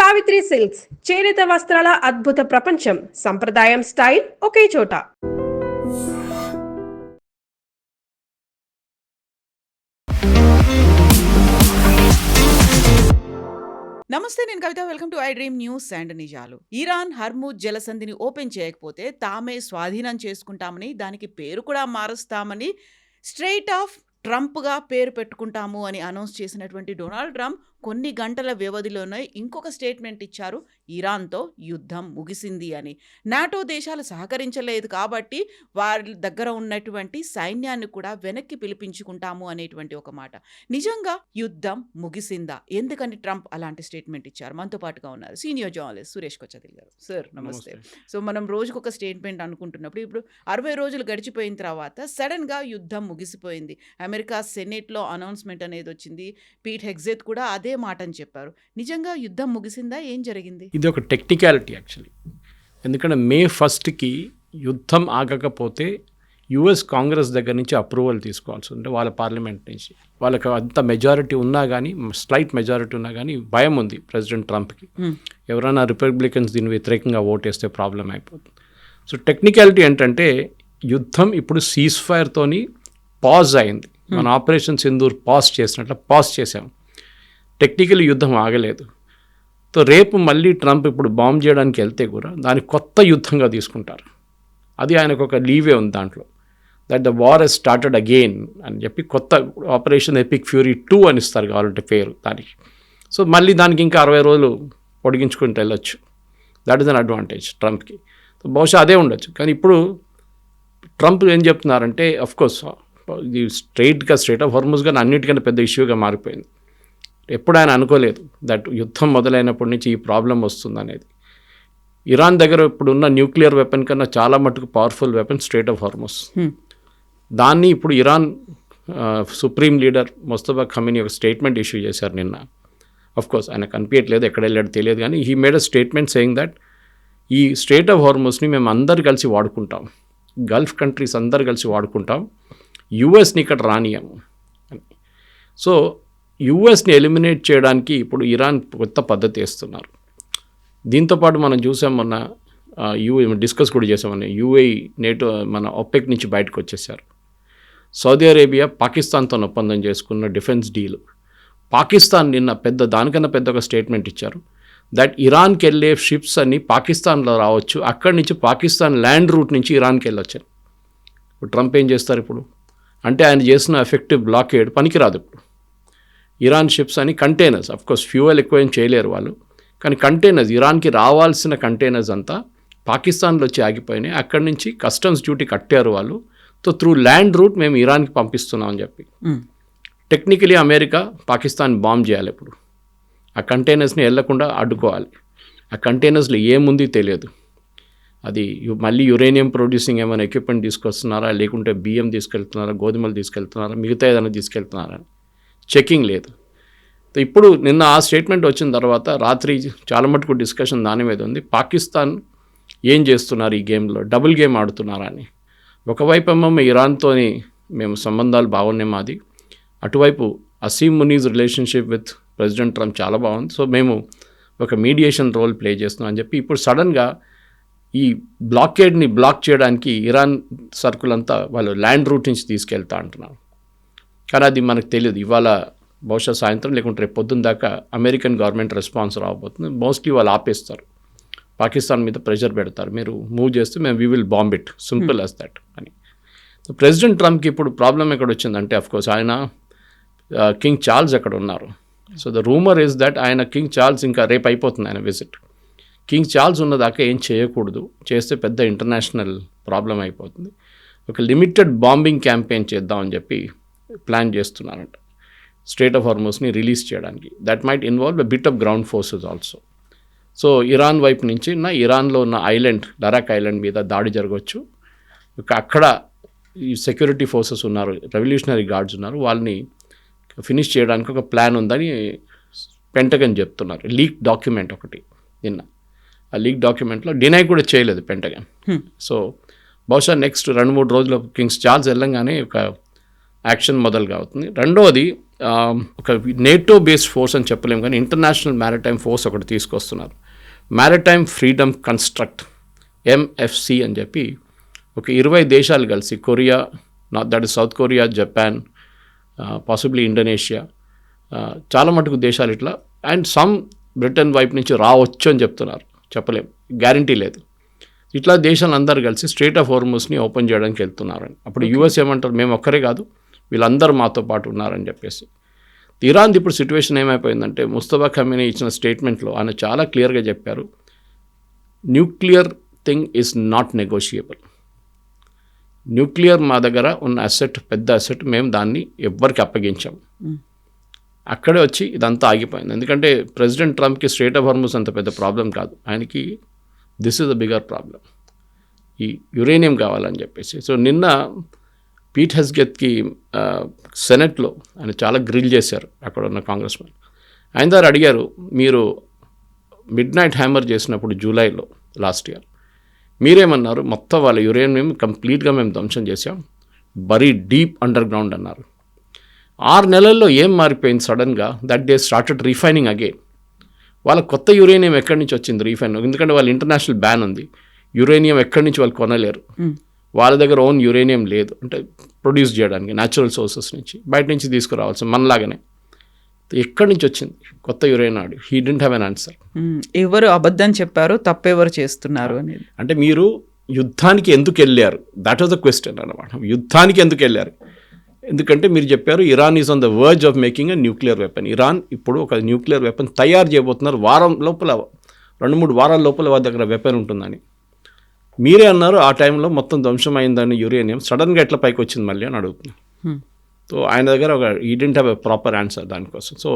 Savitri silks చేనేత వస్త్రాల అద్భుత ప్రపంచం. సంప్రదాయం స్టైల్ ఒకే చోట. నమస్తే, నేను Kavitha. Welcome to I dream news and నిజాలు. ఇరాన్ హర్ముజ్ జలసంధిని ఓపెన్ చేయకపోతే తామే స్వాధీనం చేసుకుంటామని, దానికి పేరు కూడా మారుస్తామని స్ట్రెయిట్ ఆఫ్ ట్రంప్గా పేరు పెట్టుకుంటాము అని అనౌన్స్ చేసినటువంటి డొనాల్డ్ ట్రంప్ కొన్ని గంటల వ్యవధిలోనే ఇంకొక స్టేట్మెంట్ ఇచ్చారు. ఇరాన్తో యుద్ధం ముగిసింది అని. నాటో దేశాలు సహకరించలేదు కాబట్టి వారి దగ్గర ఉన్నటువంటి సైన్యాన్ని కూడా వెనక్కి పిలిపించుకుంటాము అనేటువంటి ఒక మాట. నిజంగా యుద్ధం ముగిసిందా? ఎందుకని ట్రంప్ అలాంటి స్టేట్మెంట్ ఇచ్చారు? మనతో పాటుగా ఉన్నారు సీనియర్ జర్నలిస్ట్ సురేష్ కొచ్చదిల్ గారు. సార్ నమస్తే. సో మనం రోజుకొక స్టేట్మెంట్ అనుకుంటున్నప్పుడు ఇప్పుడు 60 రోజులు గడిచిపోయిన తర్వాత సడన్గా యుద్ధం ముగిసిపోయింది. అమెరికా సెనేట్లో అనౌన్స్మెంట్ అనేది వచ్చింది. పీట్ హెగ్జెత్ కూడా అదే మాట అని చెప్పారు. నిజంగా యుద్ధం ముగిసిందా? ఏం జరిగింది? ఇది ఒక టెక్నికాలిటీ యాక్చువల్లీ. ఎందుకంటే May 1st యుద్ధం ఆగకపోతే యుఎస్ కాంగ్రెస్ దగ్గర నుంచి అప్రూవల్ తీసుకోవాల్సి ఉంటుంది, వాళ్ళ పార్లమెంట్ నుంచి. వాళ్ళకి అంత మెజారిటీ ఉన్నా కానీ, స్లైట్ మెజారిటీ ఉన్నా కానీ భయం ఉంది ప్రెసిడెంట్ ట్రంప్కి. ఎవరైనా రిపబ్లికన్స్ దీని వ్యతిరేకంగా ఓటేస్తే ప్రాబ్లం అయిపోతుంది. సో టెక్నికాలిటీ ఏంటంటే యుద్ధం ఇప్పుడు సీజ్ ఫైర్తోని పాజ్ అయింది. మన ఆపరేషన్ సింధూర్ పాజ్ చేసినట్లు పాజ్ చేసాం. టెక్నికల్ యుద్ధం ఆగలేదు. సో రేపు మళ్ళీ ట్రంప్ ఇప్పుడు బాంబ్ చేయడానికి వెళ్తే కూడా దాన్ని కొత్త యుద్ధంగా తీసుకుంటారు. అది ఆయనకు ఒక లీవే ఉంది దాంట్లో. That the war has started again అని చెప్పి కొత్త ఆపరేషన్ ఎపిక్ ఫ్యూరీ 2 అని ఇస్తారు కావాలంటే పేరు దానికి. సో మళ్ళీ దానికి ఇంకా 60 రోజులు పొడిగించుకుంటూ వెళ్ళొచ్చు. దట్ ఈస్ అన్ అడ్వాంటేజ్ ట్రంప్కి. సో బహుశా అదే ఉండొచ్చు. కానీ ఇప్పుడు ట్రంప్ ఏం చెప్తున్నారంటే, అఫ్కోర్స్ ఇది స్ట్రెయిట్ ఆఫ్ హార్ముజ్ కానీ అన్నిటికన్నా పెద్ద ఇష్యూగా మారిపోయింది. ఎప్పుడు ఆయన అనుకోలేదు దట్ యుద్ధం మొదలైనప్పటి నుంచి ఈ ప్రాబ్లం వస్తుంది అనేది. ఇరాన్ దగ్గర ఇప్పుడున్న న్యూక్లియర్ వెపన్ కన్నా చాలా మటుకు powerful weapon straight of Hormuz. దాన్ని ఇప్పుడు ఇరాన్ సుప్రీం లీడర్ ముస్తఫా ఖమీనీ ఒక స్టేట్మెంట్ ఇష్యూ చేశారు నిన్న. అఫ్కోర్స్ ఆయన కనిపించట్లేదు, ఎక్కడ వెళ్ళాడు తెలియదు, కానీ he made a statement saying that ఈ స్ట్రెయిట్ ఆఫ్ హార్ముజ్ని మేము అందరు కలిసి వాడుకుంటాం, గల్ఫ్ కంట్రీస్ అందరు కలిసి వాడుకుంటాం, యుఎస్ని ఇక్కడ రానియము అని. సో యుఎస్ని ఎలిమినేట్ చేయడానికి ఇప్పుడు ఇరాన్ కొత్త పద్ధతి వేస్తున్నారు. దీంతోపాటు మనం చూసాం మొన్న డిస్కస్ కూడా చేసామని యూఏఈ నేటో మన ఒపెక్ నుంచి బయటకు వచ్చేసారు. సౌదీ అరేబియా పాకిస్తాన్తో ఒప్పందం చేసుకున్న డిఫెన్స్ డీల్. పాకిస్తాన్ నిన్న దానికన్నా పెద్ద ఒక స్టేట్మెంట్ ఇచ్చారు దట్ ఇరాన్కి వెళ్ళే షిప్స్ అన్నీ పాకిస్తాన్లో రావచ్చు, అక్కడి నుంచి పాకిస్తాన్ ల్యాండ్ రూట్ నుంచి ఇరాన్కి వెళ్ళొచ్చు. ఇప్పుడు ట్రంప్ ఏం చేస్తారు ఇప్పుడు అంటే ఆయన చేసిన ఎఫెక్టివ్ బ్లాకేడ్ పనికిరాదు. ఇప్పుడు ఇరాన్ షిప్స్ అని కంటైనర్స్, అఫ్కోర్స్ ఫ్యూయల్ ఎక్కువ ఏం చేయలేరు వాళ్ళు, కానీ కంటైనర్స్ ఇరాన్కి రావాల్సిన కంటైనర్స్ అంతా పాకిస్తాన్లో వచ్చి ఆగిపోయినాయి. అక్కడి నుంచి కస్టమ్స్ డ్యూటీ కట్టారు వాళ్ళు. సో త్రూ ల్యాండ్ రూట్ మేము ఇరాన్కి పంపిస్తున్నాం అని చెప్పి. టెక్నికలీ అమెరికా పాకిస్తాన్ బాంబ్ చేయాలి. ఇప్పుడు ఆ కంటైనర్స్ని వెళ్లకుండా అడ్డుకోవాలి. ఆ కంటైనర్స్లో ఏముంది తెలియదు. అది మళ్ళీ యురేనియం ప్రొడ్యూసింగ్ ఏమైనా ఎక్విప్మెంట్ తీసుకొస్తున్నారా, లేకుంటే బియ్యం తీసుకెళ్తున్నారా, గోధుమలు తీసుకెళ్తున్నారా, మిగతా ఏదైనా తీసుకెళ్తున్నారా, చెకింగ్ లేదు. ఇప్పుడు నిన్న ఆ స్టేట్మెంట్ వచ్చిన తర్వాత రాత్రి చాలా మటుకు డిస్కషన్ దాని మీద ఉంది. పాకిస్తాన్ ఏం చేస్తున్నారు ఈ గేమ్లో, డబుల్ గేమ్ ఆడుతున్నారా అని. ఒకవైపు ఏమో ఇరాన్తో మేము సంబంధాలు బాగున్నాయి మాది, అటువైపు Asim Munir relationship with president Trump చాలా బాగుంది, సో మేము ఒక మీడియేషన్ రోల్ ప్లే చేస్తున్నాం అని చెప్పి ఇప్పుడు సడన్గా ఈ బ్లాకేడ్ని బ్లాక్ చేయడానికి ఇరాన్ సర్కుల్ అంతా వాళ్ళు ల్యాండ్ రూట్ నుంచి తీసుకెళ్తా అంటున్నారు. కానీ అది మనకు తెలియదు. ఇవాళ బహుశా సాయంత్రం లేకుంటే రేపు పొద్దున్న దాకా అమెరికన్ గవర్నమెంట్ రెస్పాన్స్ రాబోతుంది. మోస్ట్లీ వాళ్ళు ఆపేస్తారు, పాకిస్తాన్ మీద ప్రెషర్ పెడతారు, మీరు మూవ్ చేస్తే మేము we will bomb it, simple as that అని. ప్రెసిడెంట్ ట్రంప్కి ఇప్పుడు ప్రాబ్లం ఎక్కడ వచ్చిందంటే, అఫ్కోర్స్ ఆయన కింగ్ చార్ల్స్ అక్కడ ఉన్నారు. So the rumour is that ఆయన కింగ్ చార్ల్స్ ఇంకా రేపు అయిపోతుంది ఆయన విజిట్. కింగ్ చార్ల్స్ ఉన్నదాకా ఏం చేయకూడదు, చేస్తే పెద్ద ఇంటర్నేషనల్ ప్రాబ్లం అయిపోతుంది. ఒక లిమిటెడ్ బాంబింగ్ క్యాంపెయిన్ చేద్దామని చెప్పి ప్లాన్ చేస్తున్నారంట స్ట్రెయిట్ ఆఫ్ హార్ముజ్ని రిలీజ్ చేయడానికి. That might involve a bit of ground forces also. So Iran వైపు నుంచి ఇరాన్లో ఉన్న ఐలాండ్ లడాక్ ఐలాండ్ మీద దాడి జరగవచ్చు. అక్కడ ఈ సెక్యూరిటీ ఫోర్సెస్ ఉన్నారు, రెవల్యూషనరీ గార్డ్స్ ఉన్నారు, వాళ్ళని ఫినిష్ చేయడానికి ఒక ప్లాన్ ఉందని పెంటగన్ చెప్తున్నారు. లీక్ డాక్యుమెంట్ ఒకటి నిన్న, ఆ లీక్ డాక్యుమెంట్లో డినై కూడా చేయలేదు పెంటగన్. సో బహుశా నెక్స్ట్ 2-3 రోజుల్లో కింగ్స్ చార్ల్స్ వెళ్ళంగానే ఒక యాక్షన్ మొదలుగా అవుతుంది. రెండవది ఒక నేటో బేస్డ్ ఫోర్స్ అని చెప్పలేము, కానీ ఇంటర్నేషనల్ మ్యారిటైమ్ ఫోర్స్ ఒకటి తీసుకొస్తున్నారు. మ్యారిటైమ్ ఫ్రీడమ్ కన్స్ట్రక్ట్ MFC అని చెప్పి ఒక 20 దేశాలు కలిసి, Korea, that is south Korea, Japan, possibly Indonesia, చాలా మటుకు దేశాలు ఇట్లా, అండ్ సమ్ బ్రిటన్ వైపు నుంచి రావచ్చు అని చెప్తున్నారు, చెప్పలేము, గ్యారంటీ లేదు. ఇట్లా దేశాలు అందరూ కలిసి స్ట్రెయిట్ ఆఫ్ హార్మూజ్ని ఓపెన్ చేయడానికి వెళ్తున్నారని. అప్పుడు యూఎస్ ఏమంటారు, మేము ఒక్కరే కాదు, వీళ్ళందరూ మాతో పాటు ఉన్నారని చెప్పేసి. ఇరాన్ ఇప్పుడు సిచ్యువేషన్ ఏమైపోయిందంటే, ముస్తఫా ఖమేనీ ఇచ్చిన స్టేట్మెంట్లో ఆయన చాలా క్లియర్గా చెప్పారు, nuclear thing is not negotiable. Nuclear మా దగ్గర ఉన్న అసెట్, పెద్ద అసెట్, మేము దాన్ని ఎవ్వరికి అప్పగించాం. అక్కడే వచ్చి ఇదంతా ఆగిపోయింది. ఎందుకంటే ప్రెసిడెంట్ ట్రంప్కి స్ట్రెయిట్ ఆఫ్ హార్మూజ్ అంత పెద్ద ప్రాబ్లం కాదు, ఆయనకి this is the bigger problem, ఈ యురేనియం కావాలని చెప్పేసి. సో నిన్న పీట్ హెస్గెత్కి సెనెట్లో ఆయన చాలా గ్రిల్ చేశారు అక్కడ ఉన్న కాంగ్రెస్మెన్. ఆయన దగ్గర అడిగారు, మీరు మిడ్ నైట్ హ్యామర్ చేసినప్పుడు జూలైలో లాస్ట్ ఇయర్ మీరేమన్నారు, మొత్తం వాళ్ళ యురేనియం కంప్లీట్గా మేము ధ్వంసం చేసాం, బరీ డీప్ అండర్ గ్రౌండ్ అన్నారు. 6 నెలల్లో ఏం మారిపోయింది సడన్గా, that they started refining again. వాళ్ళ కొత్త యురేనియం ఎక్కడి నుంచి వచ్చింది రీఫైన్, ఎందుకంటే వాళ్ళ ఇంటర్నేషనల్ బ్యాన్ ఉంది, యురేనియం ఎక్కడి నుంచి వాళ్ళు కొనలేరు, వాళ్ళ దగ్గర ఓన్ యురేనియం లేదు, అంటే ప్రొడ్యూస్ చేయడానికి న్యాచురల్ సోర్సెస్ నుంచి బయట నుంచి తీసుకురావాల్సి, మనలాగానే. ఎక్కడి నుంచి వచ్చింది కొత్త uranium? He didn't have an answer. ఎవరు అబద్ధం చెప్పారు, తప్పెవరు చేస్తున్నారు అనేది. అంటే మీరు యుద్ధానికి ఎందుకు వెళ్ళారు, దట్ వాజ్ ద క్వశ్చన్ అన్నమాట. యుద్ధానికి ఎందుకు వెళ్ళారు? ఎందుకంటే మీరు చెప్పారు Iran is on the verge of making a nuclear weapon. Iran ఇప్పుడు ఒక న్యూక్లియర్ వెపన్ తయారు చేయబోతున్నారు, వారం లోపల, 2-3 వారాల లోపల వాళ్ళ దగ్గర వెపన్ ఉంటుందని. మీరే అన్నారు ఆ టైంలో మొత్తం ధ్వంసం అయిందని యురేనియం, సడన్గా ఎట్లా పైకి వచ్చింది మళ్ళీ అని అడుగుతున్నాను. సో ఆయన దగ్గర ఒక ఈ didn't have a proper answer దానికోసం. సో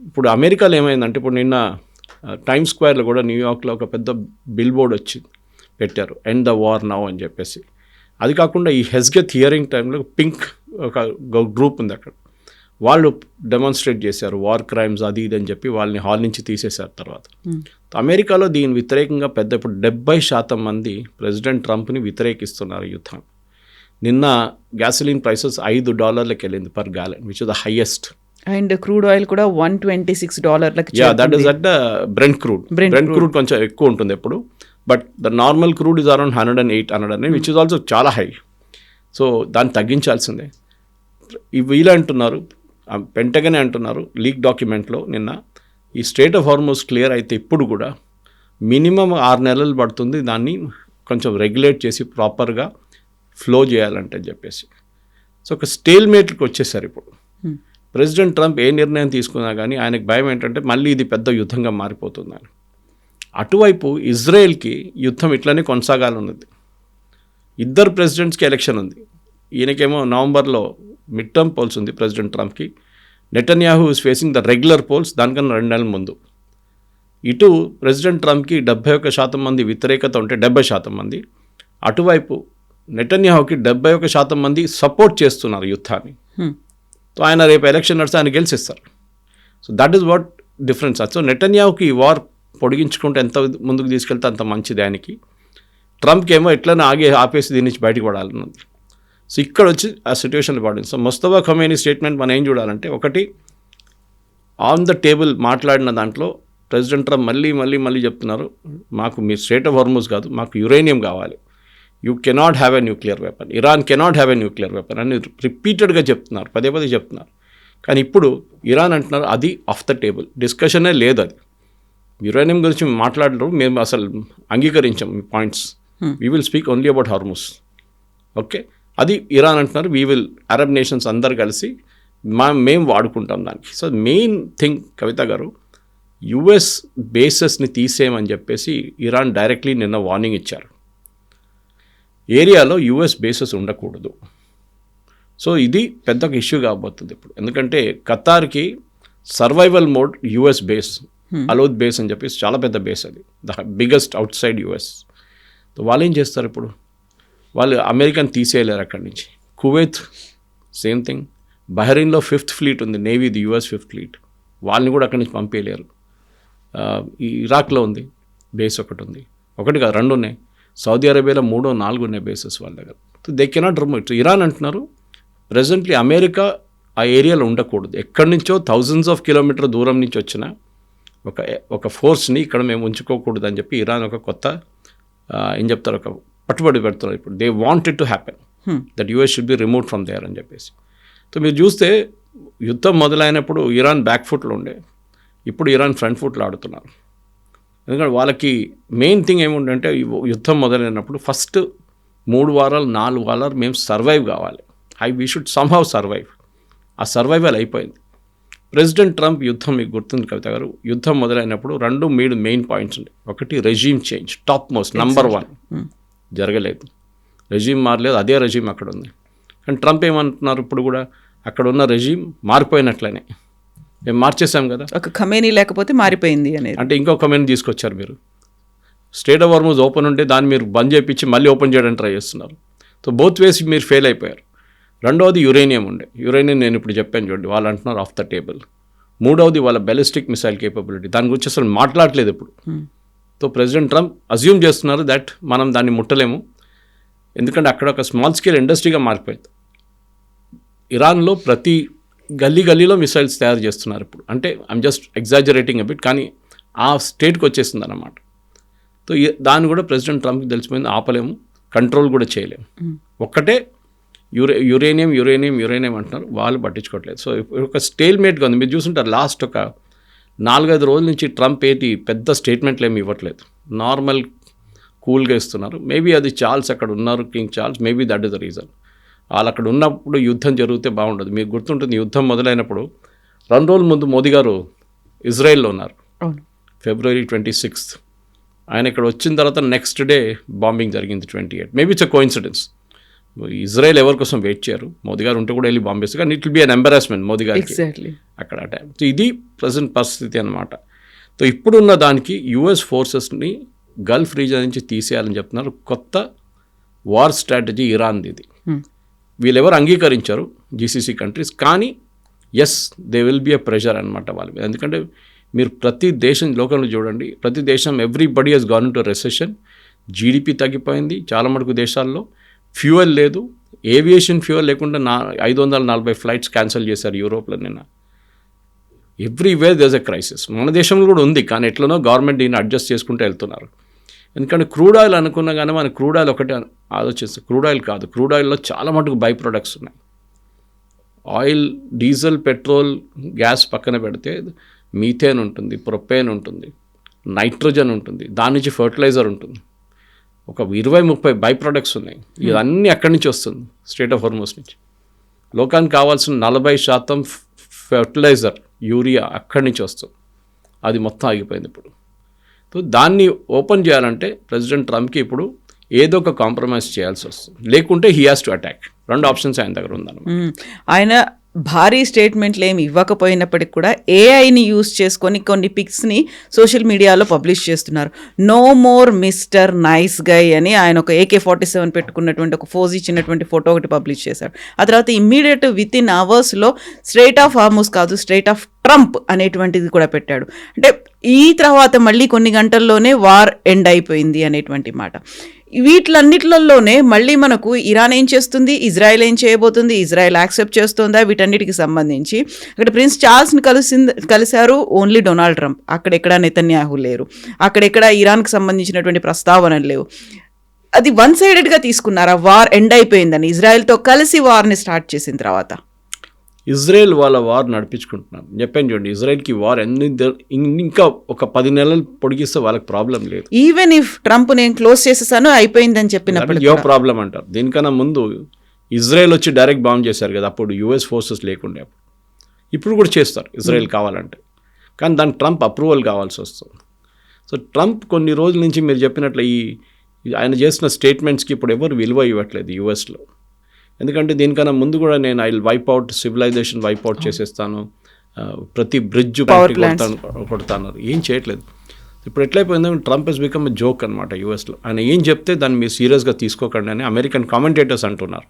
ఇప్పుడు అమెరికాలో ఏమైందంటే, ఇప్పుడు నిన్న టైమ్ స్క్వేర్లో కూడా న్యూయార్క్లో ఒక పెద్ద బిల్ బోర్డ్ వచ్చి పెట్టారు, ఎండ్ ద వార్ నౌ అని చెప్పేసి. అది కాకుండా ఈ హెస్గెత్ హియరింగ్ టైంలో పింక్ ఒక గ్రూప్ ఉంది అక్కడ, వాళ్ళు డెమాన్స్ట్రేట్ చేశారు వార్ క్రైమ్స్ అది ఇది అని చెప్పి వాళ్ళని హాల్ నుంచి తీసేశారు. తర్వాత అమెరికాలో దీని వ్యతిరేకంగా ఇప్పుడు 70% మంది ప్రెసిడెంట్ ట్రంప్ని వ్యతిరేకిస్తున్నారు యుద్ధం. నిన్న గ్యాసోలిన్ ప్రైసెస్ $5 వెళ్ళింది per gallon, which is the highest. And crude oil కూడా $126. Yeah, that is at the Brent crude. Brent crude కొంచెం ఎక్కువ ఉంటుంది ఎప్పుడు, but the normal crude is around 108 which is also చాలా హై. సో దాన్ని తగ్గించాల్సిందే. వీళ్ళు అంటున్నారు, పెంటగనే అంటున్నారు లీక్ డాక్యుమెంట్లో నిన్న, ఈ స్ట్రెయిట్ ఆఫ్ హార్మూజ్ క్లియర్ అయితే ఇప్పుడు కూడా మినిమం 6 నెలలు పడుతుంది దాన్ని కొంచెం రెగ్యులేట్ చేసి ప్రాపర్గా ఫ్లో చేయాలంటే చెప్పేసి. సో ఒక స్టేల్మేట్కి వచ్చేసారు ఇప్పుడు. ప్రెసిడెంట్ ట్రంప్ ఏ నిర్ణయం తీసుకున్నా కానీ ఆయనకు భయం ఏంటంటే మళ్ళీ ఇది పెద్ద యుద్ధంగా మారిపోతుందని. అటువైపు ఇజ్రాయెల్కి యుద్ధం ఇట్లనే కొనసాగాలన్నది. ఇద్దరు ప్రెసిడెంట్స్కి ఎలక్షన్ ఉంది. ఈయనకేమో నవంబర్లో మిడ్ టర్మ్ పోల్స్ ఉంది ప్రెసిడెంట్ ట్రంప్కి. Netanyahu is facing the regular polls దానికన్నా 2 నెలల ముందు. ఇటు ప్రెసిడెంట్ ట్రంప్కి 71% మంది వ్యతిరేకత ఉంటే 70% మంది, అటువైపు నెటన్యాహుకి 71% మంది సపోర్ట్ చేస్తున్నారు యుద్ధాన్ని. సో ఆయన రేపు ఎలక్షన్ నడిస్తే ఆయన గెలిచిస్తారు. So that is what difference. So నెటన్యాహుకి ఈ వార్ పొడిగించుకుంటే ఎంత ముందుకు తీసుకెళ్తే అంత మంచిది ఆయనకి. ట్రంప్కి ఏమో ఎట్లనే ఆపేసి దీని నుంచి బయటకు పడాలన్నది. సో ఇక్కడ వచ్చి ఆ సిచ్యువేషన్లో పడింది. సో ముస్తఫా ఖమేనీ స్టేట్మెంట్ మనం ఏం చూడాలంటే, ఒకటి ఆన్ ద టేబుల్ మాట్లాడిన దాంట్లో ప్రెసిడెంట్ ట్రంప్ మళ్ళీ చెప్తున్నారు, మాకు మీ స్ట్రెయిట్ ఆఫ్ హార్మూజ్ కాదు, మాకు యురేనియం కావాలి, you cannot have a nuclear weapon, Iran cannot have a nuclear weapon అని రిపీటెడ్గా చెప్తున్నారు, పదే చెప్తున్నారు. కానీ ఇప్పుడు ఇరాన్ అంటున్నారు అది ఆఫ్ ద టేబుల్, డిస్కషనే లేదు, అది యురేనియం గురించి మాట్లాడరు, మేము అసలు అంగీకరించాం మీ points, we will speak only about Hormuz. Okay, అది ఇరాన్ అంటున్నారు, వీ విల్ అరబ్ నేషన్స్ అందరు కలిసి మేము వాడుకుంటాం దానికి. సో మెయిన్ థింగ్ కవిత గారు, యుఎస్ బేసెస్ని తీసేయమని చెప్పేసి ఇరాన్ డైరెక్ట్లీ నిన్న వార్నింగ్ ఇచ్చారు, ఏరియాలో యుఎస్ బేసెస్ ఉండకూడదు. సో ఇది పెద్ద ఇష్యూ కాబోతుంది ఇప్పుడు, ఎందుకంటే ఖతార్కి survival mode US base, Al Udeid base అని చెప్పేసి చాలా పెద్ద బేస్, అది the biggest outside US. వాళ్ళు ఏం చేస్తారు ఇప్పుడు, వాళ్ళు అమెరికన్ తీసేయలేరు అక్కడి నుంచి. కువైత్ సేమ్ థింగ్, బహ్రెయిన్లో 5th ఫ్లీట్ ఉంది, నేవీది యుఎస్ 5th ఫ్లీట్, వాళ్ళని కూడా అక్కడి నుంచి పంపేయలేరు. ఈ ఇరాక్లో ఉంది బేస్, ఒకటి కాదు 2 ఉన్నాయి, సౌదీ అరేబియాలో 3-4 ఉన్నాయి బేసెస్ వాళ్ళ దగ్గర. They cannot remove it. Iran అంటున్నారు ప్రెజెంట్లీ అమెరికా ఆ ఏరియాలో ఉండకూడదు. ఎక్కడి నుంచో థౌజండ్స్ ఆఫ్ కిలోమీటర్ దూరం నుంచి వచ్చిన ఒక ఫోర్స్ని ఇక్కడ మేము ఉంచుకోకూడదు అని చెప్పి ఇరాన్ ఒక కొత్త ఏం చెప్తారు, ఒక పట్టుబడి పెడుతున్నారు. ఇప్పుడు they want it to happen that US should be remove from there అని చెప్పేసి. సో మీరు చూస్తే యుద్ధం మొదలైనప్పుడు ఇరాన్ బ్యాక్ ఫుట్లో ఉండే, ఇప్పుడు ఇరాన్ ఫ్రంట్ ఫుట్లో ఆడుతున్నారు. ఎందుకంటే వాళ్ళకి మెయిన్ థింగ్ ఏముందంటే యుద్ధం మొదలైనప్పుడు ఫస్ట్ 3 వారాలు 4 వారాలు మేము సర్వైవ్ కావాలి. We should somehow survive. ఆ సర్వైవల్ అయిపోయింది. ప్రెసిడెంట్ ట్రంప్ యుద్ధం, మీకు గుర్తుంది కవిత గారు, యుద్ధం మొదలైనప్పుడు 2 మెయిన్ పాయింట్స్ ఉండే. ఒకటి regime change, top most number 1 జరగలేదు. రెజీమ్ మారలేదు, అదే రెజీమ్ అక్కడ ఉంది. కానీ ట్రంప్ ఏమంటున్నారు, ఇప్పుడు కూడా అక్కడ ఉన్న రెజీమ్ మారిపోయినట్లనే, మేము మార్చేసాం కదా, ఒక ఖమేనీ లేకపోతే మారిపోయింది అనేది. అంటే ఇంకో ఖమేనీ తీసుకొచ్చారు మీరు. స్ట్రెయిట్ ఆఫ్ హార్మూజ్ ఓపెన్ ఉంటే దాన్ని మీరు బంద్ చేయించి మళ్ళీ ఓపెన్ చేయడానికి ట్రై చేస్తున్నారు. సో బోత్ వేస్ మీరు ఫెయిల్ అయిపోయారు. రెండవది యురేనియం ఉండే. యురేనియం నేను ఇప్పుడు చెప్పాను చూడండి, వాళ్ళు అంటున్నారు ఆఫ్ ద టేబుల్. మూడవది వాళ్ళ బ్యాలిస్టిక్ మిసైల్ కేపబిలిటీ, దాని గురించి అసలు మాట్లాడలేదు ఇప్పుడు. సో ప్రెసిడెంట్ ట్రంప్ అజ్యూమ్ చేస్తున్నారు దట్ మనం దాన్ని ముట్టలేము, ఎందుకంటే అక్కడ ఒక స్మాల్ స్కేల్ ఇండస్ట్రీగా మారిపోయింది. ఇరాన్లో ప్రతి గల్లీలో మిసైల్స్ తయారు చేస్తున్నారు ఇప్పుడు. అంటే I'm just exaggerating a bit, కానీ ఆ స్టేట్కి వచ్చేసింది అన్నమాట. సో దాన్ని కూడా ప్రెసిడెంట్ ట్రంప్కి తెలిసిపోయింది, ఆపలేము, కంట్రోల్ కూడా చేయలేము. ఒక్కటే యురేనియం అంటున్నారు, వాళ్ళు పట్టించుకోవట్లేదు. సో ఒక స్టేల్మేట్గా ఉంది. మీరు చూస్తుంటారు లాస్ట్ ఒక 4-5 రోజుల నుంచి ట్రంప్ పెద్ద స్టేట్మెంట్లు ఏమి ఇవ్వట్లేదు, నార్మల్ కూల్గా ఇస్తున్నారు. మేబీ అది చార్ల్స్ అక్కడ ఉన్నారు, king Charles, maybe that is the reason. వాళ్ళు అక్కడ ఉన్నప్పుడు యుద్ధం జరిగితే బాగుండదు. మీకు గుర్తుంటుంది, యుద్ధం మొదలైనప్పుడు 2 రోజుల ముందు మోదీ గారు ఇజ్రాయెల్లో ఉన్నారు, February 26th. ఆయన ఇక్కడ వచ్చిన తర్వాత నెక్స్ట్ డే బాంబింగ్ జరిగింది 28. Maybe it's a coincidence. Israel ఎవరి కోసం వెయిట్ చేయరు, మోదీ గారు ఉంటే కూడా వెళ్ళి బాంబేస్తారు, కానీ it will be an embarrassment Modi garu అక్కడ టైం. సో ఇది ప్రజెంట్ పరిస్థితి అన్నమాట. సో ఇప్పుడున్న దానికి యుఎస్ ఫోర్సెస్ని గల్ఫ్ రీజన్ నుంచి తీసేయాలని చెప్తున్నారు. కొత్త వార్ స్ట్రాటజీ ఇరాన్ది ఇది. వీళ్ళెవరు అంగీకరించారు, జీసీసీ కంట్రీస్, కానీ yes they will be a pressure అనమాట వాళ్ళ మీద. ఎందుకంటే మీరు ప్రతి దేశం లోకంలో చూడండి, ప్రతి దేశం everybody has gone to recession, GDP తగ్గిపోయింది చాలా మటుకు దేశాల్లో, ఫ్యూయల్ లేదు, ఏవియేషన్ ఫ్యూయల్ లేకుండా 540 ఫ్లైట్స్ క్యాన్సిల్ చేశారు యూరోప్లో నిన్న. Everywhere there is a crisis. మన దేశంలో కూడా ఉంది, కానీ ఎట్లనో గవర్నమెంట్ దీన్ని అడ్జస్ట్ చేసుకుంటూ వెళ్తున్నారు. ఎందుకంటే క్రూడ్ ఆయిల్ అనుకున్నా కానీ మన క్రూడ్ ఆయిల్ ఒకటే ఆలోచిస్తే, క్రూడ్ ఆయిల్ కాదు, క్రూడ్ ఆయిల్లో చాలా మటుకు బై ప్రొడక్ట్స్ ఉన్నాయి. ఆయిల్, డీజిల్, పెట్రోల్, గ్యాస్ పక్కన పెడితే మీథేన్ ఉంటుంది, ప్రొపేన్ ఉంటుంది, నైట్రోజన్ ఉంటుంది, దాని నుంచి ఫర్టిలైజర్ ఉంటుంది, ఒక 20-30 బై ప్రొడక్ట్స్ ఉన్నాయి. ఇవన్నీ అక్కడి నుంచి వస్తుంది, స్ట్రెయిట్ ఆఫ్ హార్మూజ్ నుంచి. లోకానికి కావాల్సిన 40% ఫర్టిలైజర్, యూరియా అక్కడి నుంచి వస్తుంది. అది మొత్తం ఆగిపోయింది ఇప్పుడు. సో దాన్ని ఓపెన్ చేయాలంటే ప్రెసిడెంట్ ట్రంప్కి ఇప్పుడు ఏదో ఒక కాంప్రమైజ్ చేయాల్సి వస్తుంది, లేకుంటే he has to attack. 2 options ఆయన దగ్గర ఉందన్నమాట. ఆయన భారీ స్టేట్మెంట్లు ఏమి ఇవ్వకపోయినప్పటికి కూడా ఏఐని యూజ్ చేసుకొని కొన్ని పిక్స్ని సోషల్ మీడియాలో పబ్లిష్ చేస్తున్నారు. No more mister nice guy అని ఆయన ఒక AK-47 పెట్టుకున్నటువంటి ఒక ఫోజ్ ఇచ్చినటువంటి ఫోటో ఒకటి పబ్లిష్ చేశారు. ఆ తర్వాత ఇమ్మీడియట్ విత్ ఇన్ అవర్స్లో స్ట్రెయిట్ ఆఫ్ హార్మూజ్ కాదు, స్ట్రెయిట్ ఆఫ్ ట్రంప్ అనేటువంటిది కూడా పెట్టాడు. అంటే ఈ తర్వాత మళ్ళీ కొన్ని గంటల్లోనే వార్ ఎండ్ అయిపోయింది అనేటువంటి మాట. వీటిలన్నిట్లలోనే మళ్ళీ మనకు ఇరాన్ ఏం చేస్తుంది, ఇజ్రాయెల్ ఏం చేయబోతుంది, ఇజ్రాయెల్ యాక్సెప్ట్ చేస్తుందా, వీటన్నిటికి సంబంధించి అక్కడ ప్రిన్స్ చార్ల్స్ని కలిశారు ఓన్లీ డొనాల్డ్ ట్రంప్. అక్కడెక్కడ నెతన్యాహు లేరు, అక్కడెక్కడ ఇరాన్కి సంబంధించినటువంటి ప్రస్తావనలు లేవు. అది వన్ సైడెడ్గా తీసుకున్నారా వార్ ఎండ్ అయిపోయిందని, ఇజ్రాయెల్తో కలిసి వార్ని స్టార్ట్ చేసిన తర్వాత? ఇజ్రాయెల్ వాళ్ళ వార్ నడిపించుకుంటున్నారు. చెప్పాను చూడండి, ఇజ్రాయెల్కి వార్ ఇంకా ఒక 10 నెలలు పొడిగిస్తే వాళ్ళకి ప్రాబ్లం లేదు. ఈవెన్ ఇఫ్ ట్రంప్ నేను క్లోజ్ చేసేసాను అయిపోయిందని చెప్పినప్పుడు యో ప్రాబ్లం అంటారు. దీనికన్నా ముందు ఇజ్రాయెల్ వచ్చి డైరెక్ట్ బాంబ్ చేశారు కదా, అప్పుడు యుఎస్ ఫోర్సెస్ లేకుండే. ఇప్పుడు కూడా చేస్తారు ఇజ్రాయెల్ కావాలంటే, కానీ దానికి ట్రంప్ అప్రూవల్ కావాల్సి వస్తుంది. సో ట్రంప్ కొన్ని రోజుల నుంచి మీరు చెప్పినట్లు ఆయన చేసిన స్టేట్మెంట్స్కి ఇప్పుడు ఎవరు విలువ ఇవ్వట్లేదు యుఎస్లో. ఎందుకంటే దీనికన్నా ముందు కూడా నేను I wipe out civilization, wipe out చేసేస్తాను, ప్రతి బ్రిడ్జ్ కొడతాను, ఏం చేయట్లేదు. ఇప్పుడు ఎట్లయిపోయిందో Trump he's become a joke అనమాట యూఎస్లో. ఆయన ఏం చెప్తే దాన్ని మీరు సీరియస్గా తీసుకోకండి అని అమెరికన్ కామెంటేటర్స్ అంటున్నారు.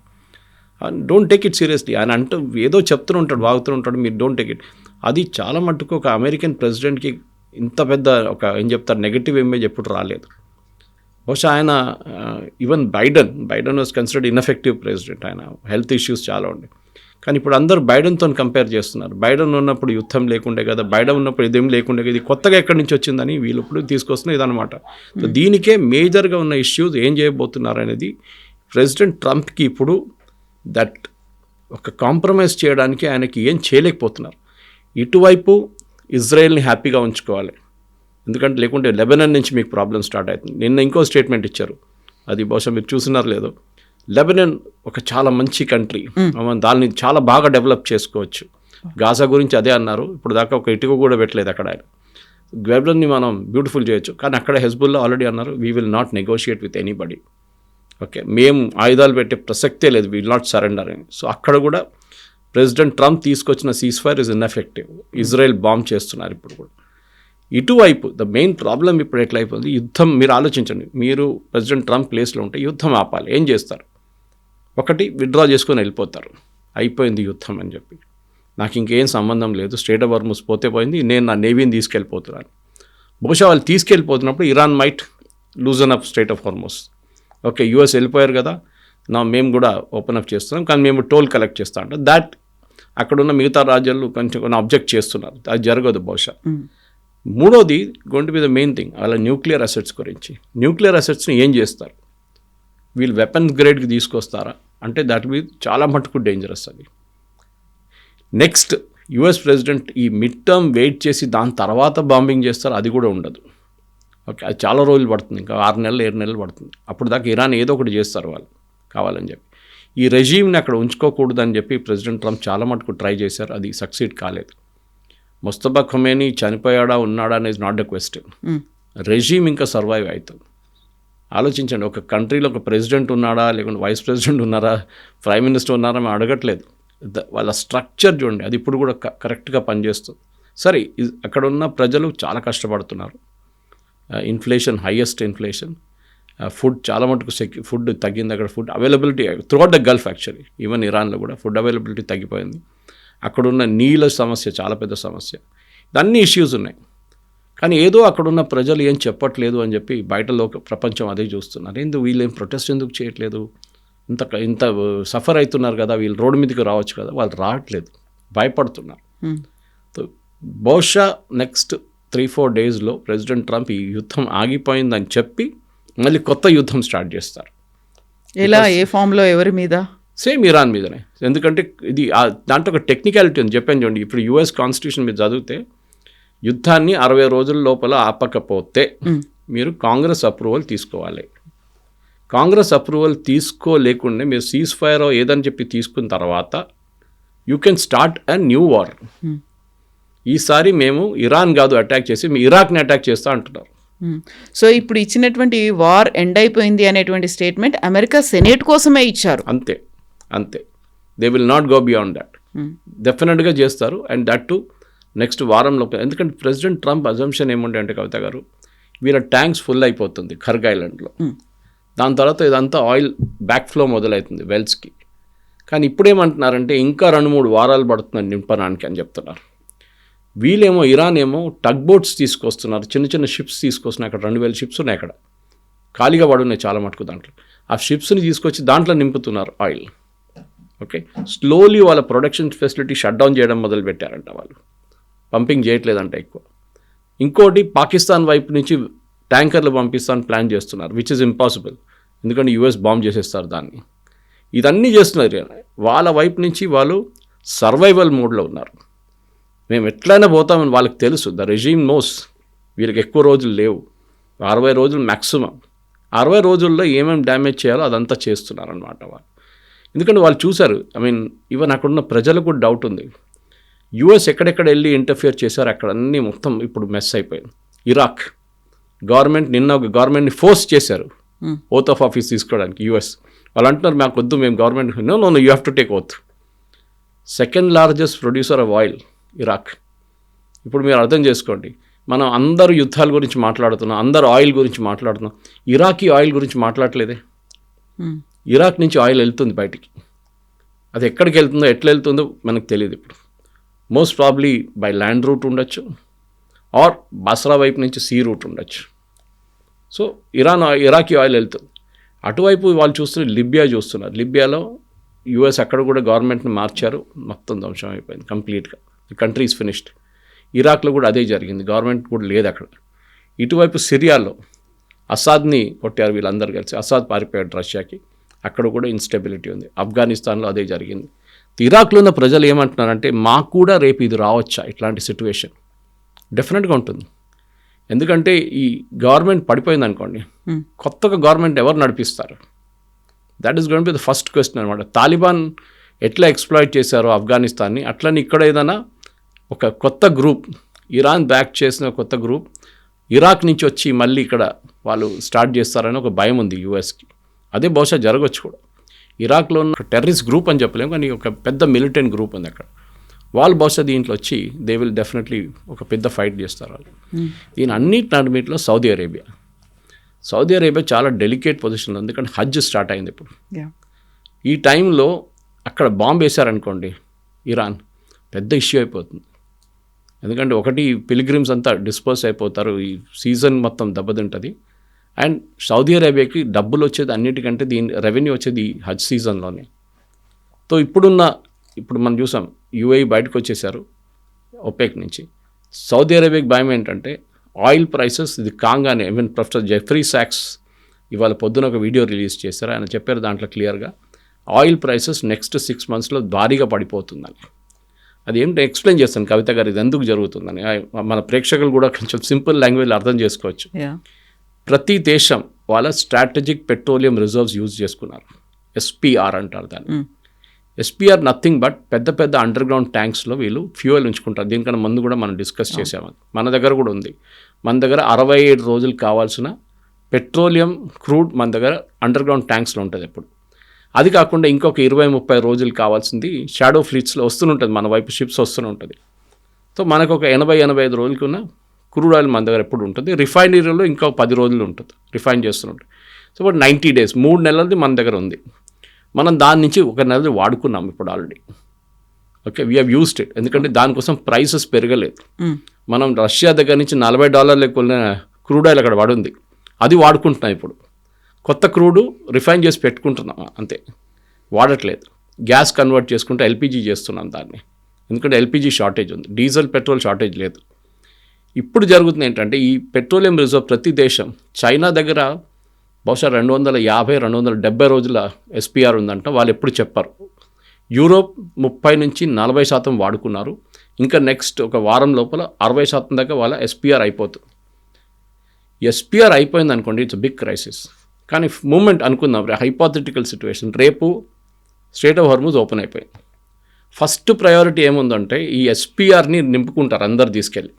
Don't take it seriously. ఆయన అంటూ ఏదో చెప్తూ ఉంటాడు, వాగుతూ ఉంటాడు, మీరు డోంట్ టేక్ ఇట్. అది చాలా మట్టుకు ఒక అమెరికన్ ప్రెసిడెంట్కి ఇంత పెద్ద ఒక ఏం చెప్తారు నెగటివ్ ఇమేజ్ ఎప్పుడు రాలేదు. బహుశా ఆయన even Biden was considered ineffective president. ఆయన హెల్త్ ఇష్యూస్ చాలా ఉండే, కానీ ఇప్పుడు అందరూ బైడెన్తో కంపేర్ చేస్తున్నారు. బైడెన్ ఉన్నప్పుడు యుద్ధం లేకుండే కదా, బైడెన్ ఉన్నప్పుడు ఇదేం లేకుండే కదా, ఇది కొత్తగా ఎక్కడి నుంచి వచ్చిందని వీళ్ళు ఇప్పుడు తీసుకొస్తున్న ఇదనమాట. సో దీనికే మేజర్గా ఉన్న ఇష్యూస్ ఏం చేయబోతున్నారు అనేది ప్రెసిడెంట్ ట్రంప్కి ఇప్పుడు దట్ ఒక కాంప్రమైజ్ చేయడానికి ఆయనకి ఏం చేయలేకపోతున్నారు. ఇటువైపు ఇజ్రాయెల్ని హ్యాపీగా ఉంచుకోవాలి, ఎందుకంటే లేకుంటే లెబనాన్ నుంచి మీకు ప్రాబ్లం స్టార్ట్ అవుతుంది. నిన్న ఇంకో స్టేట్మెంట్ ఇచ్చారు, అది బహుశా మీరు చూసినారు లేదో. లెబనాన్ ఒక చాలా మంచి కంట్రీ, దాన్ని చాలా బాగా డెవలప్ చేసుకోవచ్చు. గాజా గురించి అదే అన్నారు, ఇప్పుడు దాకా ఒక ఇటుక కూడా పెట్టలేదు అక్కడ. ఆయన లెబనాన్ని మనం బ్యూటిఫుల్ చేయొచ్చు, కానీ అక్కడ హెజ్బుల్లా ఆల్రెడీ అన్నారు we will not negotiate with anybody. Okay, మేము ఆయుధాలు పెట్టే ప్రసక్తే లేదు, విల్ నాట్ సరెండర్ అని. సో అక్కడ కూడా ప్రెసిడెంట్ ట్రంప్ తీసుకొచ్చిన cease fire is ineffective. Israel bomb చేస్తున్నారు ఇప్పుడు కూడా. ఇటువైపు ద మెయిన్ ప్రాబ్లం ఇప్పుడు ఎట్లా అయిపోతుంది, యుద్ధం. మీరు ఆలోచించండి, మీరు ప్రెసిడెంట్ ట్రంప్ ప్లేస్లో ఉంటే యుద్ధం ఆపాలి, ఏం చేస్తారు? ఒకటి విత్డ్రా చేసుకొని వెళ్ళిపోతారు, అయిపోయింది యుద్ధం అని చెప్పి, నాకు ఇంకేం సంబంధం లేదు, స్ట్రెయిట్ ఆఫ్ హార్ముజ్ పోతే పోయింది, నేను నా నేవీని తీసుకెళ్ళిపోతున్నాను. బహుశా వాళ్ళు తీసుకెళ్ళిపోతున్నప్పుడు Iran might loosen up strait of Hormuz. Okay, US వెళ్ళిపోయారు కదా, మేము కూడా ఓపెన్ అప్ చేస్తున్నాం, కానీ మేము టోల్ కలెక్ట్ చేస్తాం అంటే దాట్ అక్కడున్న మిగతా రాజ్యాలు కొంచెం కొన్ని అబ్జెక్ట్ చేస్తున్నారు, అది జరగదు బహుశా. మూడోది going to be the main thing, అలా న్యూక్లియర్ అసెట్స్ గురించి. న్యూక్లియర్ అసెట్స్ని ఏం చేస్తారు? వీళ్ళు వెపన్స్ గ్రేడ్కి తీసుకొస్తారా అంటే దట్ బి చాలా మటుకు డేంజరస్. అది నెక్స్ట్ యుఎస్ ప్రెసిడెంట్ ఈ మిడ్ టర్మ్ వెయిట్ చేసి దాని తర్వాత బాంబింగ్ చేస్తారు, అది కూడా ఉండదు. ఓకే, అది చాలా రోజులు పడుతుంది, ఇంకా 6 నెలలు 7 నెలలు పడుతుంది. అప్పుడు దాకా ఇరాన్ ఏదో ఒకటి చేస్తారు వాళ్ళు కావాలని చెప్పి. ఈ రెజీమ్ని అక్కడ ఉంచుకోకూడదని చెప్పి ప్రెసిడెంట్ ట్రంప్ చాలా మటుకు ట్రై చేశారు, అది సక్సీడ్ కాలేదు. ముస్తఫా ఖొమేనీ చనిపోయాడా ఉన్నాడా అనేది నాట్ ద క్వశ్చన్, రెజీమ్ ఇంకా సర్వైవ్ అవుతుంది. ఆలోచించండి, ఒక కంట్రీలో ఒక ప్రెసిడెంట్ ఉన్నాడా, లేకుంటే వైస్ ప్రెసిడెంట్ ఉన్నారా, ప్రైమ్ మినిస్టర్ ఉన్నారా మేము అడగట్లేదు. వాళ్ళ స్ట్రక్చర్ చూడండి, అది ఇప్పుడు కూడా కరెక్ట్గా పనిచేస్తుంది. సరే, అక్కడ ఉన్న ప్రజలు చాలా కష్టపడుతున్నారు. ఇన్ఫ్లేషన్, హైయెస్ట్ ఇన్ఫ్లేషన్, ఫుడ్ చాలా మటుకు ఫుడ్ తగ్గింది అక్కడ. Food availability throughout the Gulf actually, even ఇరాన్లో కూడా ఫుడ్ అవైలబిలిటీ తగ్గిపోయింది. అక్కడున్న నీళ్ళ సమస్య చాలా పెద్ద సమస్య, అన్ని ఇష్యూస్ ఉన్నాయి. కానీ ఏదో అక్కడున్న ప్రజలు ఏం చెప్పట్లేదు అని చెప్పి బయటలో ప్రపంచం అదే చూస్తున్నారు. ఎందుకు వీళ్ళు ఏం ప్రొటెస్ట్ ఎందుకు చేయట్లేదు, ఇంత సఫర్ అవుతున్నారు కదా, వీళ్ళు రోడ్డు మీదకి రావచ్చు కదా, వాళ్ళు రావట్లేదు, భయపడుతున్నారు. బహుశా నెక్స్ట్ 3-4 డేస్లో ప్రెసిడెంట్ ట్రంప్ ఈ యుద్ధం ఆగిపోయిందని చెప్పి మళ్ళీ కొత్త యుద్ధం స్టార్ట్ చేస్తారు. ఎలా, ఏ ఫామ్లో, ఎవరి మీద? సేమ్ ఇరాన్ మీదనే. ఎందుకంటే ఇది దాంట్లో ఒక టెక్నికాలిటీ ఉంది, చెప్పాను చూడండి. ఇప్పుడు యుఎస్ కాన్స్టిట్యూషన్ మీద చదివితే యుద్ధాన్ని 60 రోజుల లోపల ఆపకపోతే మీరు కాంగ్రెస్ అప్రూవల్ తీసుకోవాలి. కాంగ్రెస్ అప్రూవల్ తీసుకోలేకుండా మీరు సీజ్ ఫైర్ ఏదని చెప్పి తీసుకున్న తర్వాత you can start a new war. ఈసారి మేము ఇరాన్ కాదు అటాక్ చేసి మీ ఇరాక్ని అటాక్ చేస్తా అంటున్నారు. సో ఇప్పుడు ఇచ్చినటువంటి వార్ ఎండ్ అయిపోయింది అనేటువంటి స్టేట్మెంట్ అమెరికా సెనేట్ కోసమే ఇచ్చారు. అంతే అంతే, they will not go beyond that. డెఫినెట్గా చేస్తారు. అండ్ దట్ టు నెక్స్ట్ వారంలో. ఎందుకంటే ప్రెసిడెంట్ ట్రంప్ అజంప్షన్ ఏముండే అంటే కవిత గారు, వీళ్ళ ట్యాంక్స్ ఫుల్ అయిపోతుంది ఖర్గ్ ఐలాండ్లో, దాని తర్వాత ఇదంతా ఆయిల్ బ్యాక్ ఫ్లో మొదలవుతుంది వెల్స్కి. కానీ ఇప్పుడేమంటున్నారంటే ఇంకా 2-3 వారాలు పడుతుంది నింపడానికి అని చెప్తున్నారు. వీళ్ళేమో ఇరాన్ ఏమో టగ్ బోట్స్ తీసుకొస్తున్నారు, చిన్న చిన్న షిప్స్ తీసుకొస్తున్నారు. అక్కడ 2000 షిప్స్ ఉన్నాయి అక్కడ, ఖాళీగా పడున్నాయి చాలా మటుకు. దాంట్లో ఆ షిప్స్ని తీసుకొచ్చి దాంట్లో నింపుతున్నారు ఆయిల్. ఓకే, స్లోలీ వాళ్ళ ప్రొడక్షన్ ఫెసిలిటీ షట్ డౌన్ చేయడం మొదలుపెట్టారంట, వాళ్ళు పంపింగ్ చేయట్లేదంట ఎక్కువ. ఇంకోటి పాకిస్తాన్ వైపు నుంచి ట్యాంకర్లు పంపిస్తాను ప్లాన్ చేస్తున్నారు, విచ్ ఇస్ ఇంపాసిబుల్, ఎందుకంటే యుఎస్ బాంబ్ చేసేస్తారు దాన్ని. ఇదన్నీ చేస్తున్నారు. వాళ్ళ వైపు నుంచి వాళ్ళు సర్వైవల్ మోడ్లో ఉన్నారు. మేము ఎట్లయినా పోతామని వాళ్ళకి తెలుసు. ద రెజీమ్ నోస్ వీళ్ళకి ఎక్కువ రోజులు లేవు, 60 రోజులు మ్యాక్సిమం. 60 రోజుల్లో ఏమేమి డ్యామేజ్ చేయాలో అదంతా చేస్తున్నారనమాట వాళ్ళు. ఎందుకంటే వాళ్ళు చూశారు. ఈవెన్ అక్కడున్న ప్రజలకు కూడా డౌట్ ఉంది, యుఎస్ ఎక్కడెక్కడ వెళ్ళి ఇంటర్ఫియర్ చేశారు, అక్కడ అన్నీ మొత్తం ఇప్పుడు మెస్ అయిపోయింది. ఇరాక్ గవర్నమెంట్ నిన్న ఒక గవర్నమెంట్ని ఫోర్స్ చేశారు ఓత్ ఆఫ్ ఆఫీస్ తీసుకోవడానికి. యుఎస్ వాళ్ళు అంటున్నారు మాకు వద్దు, మేము government no you have to take oath. Second largest producer of oil Iraq. ఇప్పుడు మీరు అర్థం చేసుకోండి, మనం అందరూ యుద్ధాల గురించి మాట్లాడుతున్నాం, అందరూ ఆయిల్ గురించి మాట్లాడుతున్నాం, ఇరాకీ ఆయిల్ గురించి మాట్లాడలేదే. ఇరాక్ నుంచి ఆయిల్ వెళ్తుంది బయటికి, అది ఎక్కడికి వెళ్తుందో ఎట్లా వెళ్తుందో మనకు తెలియదు. ఇప్పుడు most probably by land route ఉండొచ్చు, ఆర్ బస్రా వైపు నుంచి సీ రూట్ ఉండొచ్చు. సో ఇరాకీ ఆయిల్ వెళ్తుంది. అటువైపు వాళ్ళు చూస్తున్నారు, లిబియా చూస్తున్నారు. లిబియాలో యూఎస్ అక్కడ కూడా గవర్నమెంట్ని మార్చారు, మొత్తం ధ్వంసం అయిపోయింది కంప్లీట్గా. The country is finished. ఇరాక్లో కూడా అదే జరిగింది, గవర్నమెంట్ కూడా లేదు అక్కడ. ఇటువైపు సిరియాలో అసాద్ని కొట్టారు వీళ్ళందరూ కలిసి, అసాద్ పారిపోయాడు రష్యాకి, అక్కడ కూడా ఇన్స్టెబిలిటీ ఉంది. ఆఫ్ఘనిస్తాన్లో అదే జరిగింది. ఇరాక్లో ఉన్న ప్రజలు ఏమంటున్నారంటే మాకు కూడా రేపు ఇది రావచ్చా ఇట్లాంటి సిచ్యువేషన్? డెఫినెట్గా ఉంటుంది. ఎందుకంటే ఈ గవర్నమెంట్ పడిపోయింది అనుకోండి, కొత్తగా గవర్నమెంట్ ఎవరు నడిపిస్తారు? That is going to be the first question అనమాట. తాలిబాన్ ఎట్లా ఎక్స్ప్లాయిట్ చేశారో ఆఫ్ఘనిస్తాన్ని, అట్లని ఇక్కడ ఏదైనా ఒక కొత్త గ్రూప్, ఇరాన్ బ్యాక్ చేసిన కొత్త గ్రూప్ ఇరాక్ నుంచి వచ్చి మళ్ళీ ఇక్కడ వాళ్ళు స్టార్ట్ చేస్తారని ఒక భయం ఉంది యూఎస్కి. అదే బహుశా జరగవచ్చు కూడా. ఇరాక్లో ఉన్న టెర్రరిస్ట్ గ్రూప్ అని చెప్పలేము, కానీ ఒక పెద్ద మిలిటెంట్ గ్రూప్ ఉంది అక్కడ. వాళ్ళు బహుశా దీంట్లో వచ్చి దే విల్ డెఫినెట్లీ ఒక పెద్ద ఫైట్ చేస్తారు వాళ్ళు. దీని అన్నిటిలో సౌదీ అరేబియా చాలా డెలికేట్ పొజిషన్లో ఉంది, ఎందుకంటే హజ్ స్టార్ట్ అయింది ఇప్పుడు. ఈ టైంలో అక్కడ బాంబు వేశారనుకోండి ఇరాన్, పెద్ద ఇష్యూ అయిపోతుంది. ఎందుకంటే ఒకటి పిలిగ్రిమ్స్ అంతా డిస్పోజ్ అయిపోతారు, ఈ సీజన్ మొత్తం దెబ్బతింటుంది. అండ్ సౌదీ అరేబియాకి డబ్బులు వచ్చేది అన్నిటికంటే దీని రెవెన్యూ వచ్చేది ఈ హజ్ సీజన్లోనే. సో ఇప్పుడు మనం చూసాం యూఏఈ బయటకు వచ్చేసారు ఒపెక్ నుంచి. సౌదీ అరేబియాకి భయం ఏంటంటే ఆయిల్ ప్రైసెస్ ఇది కాగానే, ఈవెన్ ప్రొఫెసర్ జెఫ్రీ సాక్స్ ఇవాళ పొద్దున ఒక వీడియో రిలీజ్ చేశారు. ఆయన చెప్పారు దాంట్లో క్లియర్గా ఆయిల్ ప్రైసెస్ నెక్స్ట్ 6 monthsలో భారీగా పడిపోతుందని. అది ఏంటో ఎక్స్ప్లెయిన్ చేస్తాను కవిత గారు, ఇది ఎందుకు జరుగుతుందని. మన ప్రేక్షకులు కూడా కొంచెం సింపుల్ లాంగ్వేజ్లో అర్థం చేసుకోవచ్చు. ప్రతి దేశం వాళ్ళ స్ట్రాటజిక్ పెట్రోలియం రిజర్వ్స్ యూజ్ చేసుకున్నారు, ఎస్పీఆర్ అంటారు దాన్ని. ఎస్పీఆర్ నథింగ్ బట్ పెద్ద పెద్ద అండర్ గ్రౌండ్ ట్యాంక్స్లో వీళ్ళు ఫ్యూయల్ ఉంచుకుంటారు. దీనికన్నా ముందు కూడా మనం డిస్కస్ చేసాము, మన దగ్గర కూడా ఉంది. మన దగ్గర 67 రోజులు కావాల్సిన పెట్రోలియం క్రూడ్ మన దగ్గర అండర్ గ్రౌండ్ ట్యాంక్స్లో ఉంటుంది ఎప్పుడు. అది కాకుండా ఇంకొక 20-30 రోజులు కావాల్సింది షాడో ఫ్లీట్స్లో వస్తుంటుంది, మన వైపు షిప్స్ వస్తుంటుంది. సో మనకు ఒక 80-85 రోజులకున్న క్రూడ్ ఆయిల్ మన దగ్గర ఎప్పుడు ఉంటుంది. రిఫైనరీలో ఇంకో 10 రోజులు ఉంటుంది, రిఫైన్ చేస్తుంటుంది. సో బట్ 90 days 3 నెలలది మన దగ్గర ఉంది. మనం దాని నుంచి 1 నెలది వాడుకున్నాం ఇప్పుడు already. Okay, we have used it. ఎందుకంటే దానికోసం ప్రైసెస్ పెరగలేదు. మనం రష్యా దగ్గర నుంచి $40 కొన్న క్రూడ్ ఆయిల్ అక్కడ పడుంది, అది వాడుకుంటున్నాం ఇప్పుడు. కొత్త క్రూడు రిఫైన్ చేసి పెట్టుకుంటున్నాం అంతే, వాడట్లేదు. గ్యాస్ కన్వర్ట్ చేసుకుంటే ఎల్పిజి చేస్తున్నాం దాన్ని, ఎందుకంటే ఎల్పిజి షార్టేజ్ ఉంది, డీజిల్ పెట్రోల్ షార్టేజ్ లేదు. ఇప్పుడు జరుగుతుంది ఏంటంటే ఈ పెట్రోలియం రిజర్వ్ ప్రతి దేశం, చైనా దగ్గర బహుశా 250-270 రోజుల ఎస్పీఆర్ ఉందంట, వాళ్ళు ఎప్పుడు చెప్పారు. యూరోప్ 30-40% వాడుకున్నారు, ఇంకా నెక్స్ట్ ఒక వారం లోపల 60% దాకా వాళ్ళ ఎస్పీఆర్ అయిపోతుంది. ఎస్పీఆర్ అయిపోయింది అనుకోండి, ఇట్స్ బిగ్ క్రైసిస్. కానీ మూమెంట్ అనుకుందాం, హైపోథెటికల్ సిచ్యువేషన్, రేపు స్ట్రెయిట్ ఆఫ్ హార్ముజ్ ఓపెన్ అయిపోయింది. ఫస్ట్ ప్రయారిటీ ఏముందంటే ఈ ఎస్పీఆర్ని నింపుకుంటారు అందరు తీసుకెళ్ళి,